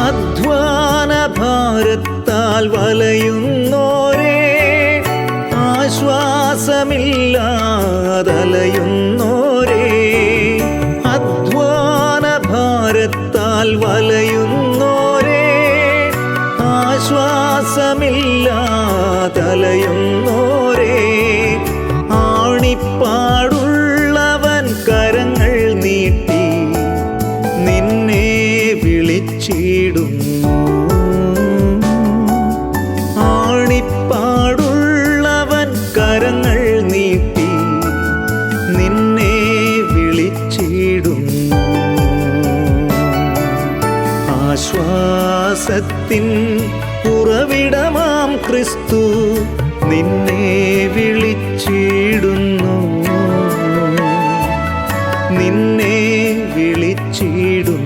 അധ്വാന ഭാരത്താൽ വലയുന്നോരേ, ആശ്വാസമില്ലാതലയുന്നോരേ, അധ്വാന ഭാരത്താൽ വലയുന്നോരേ, ആശ്വാസമില്ലാതലയുന്നോരേ, ആണിപ്പാടുള്ളവൻ കരങ്ങൾ നീട്ടി നിന്നെ വിളിച്ചിടുന്നു. ആണിപ്പാടുള്ളവൻ കരങ്ങൾ നീട്ടി നിന്നെ വിളിച്ചിടുന്നു. ആശ്വാസത്തിൻ ഉറവിടമാം ക്രിസ്തു നിന്നെ വിളിച്ചിടുന്നു, നിന്നെ വിളിച്ചിടുന്നു.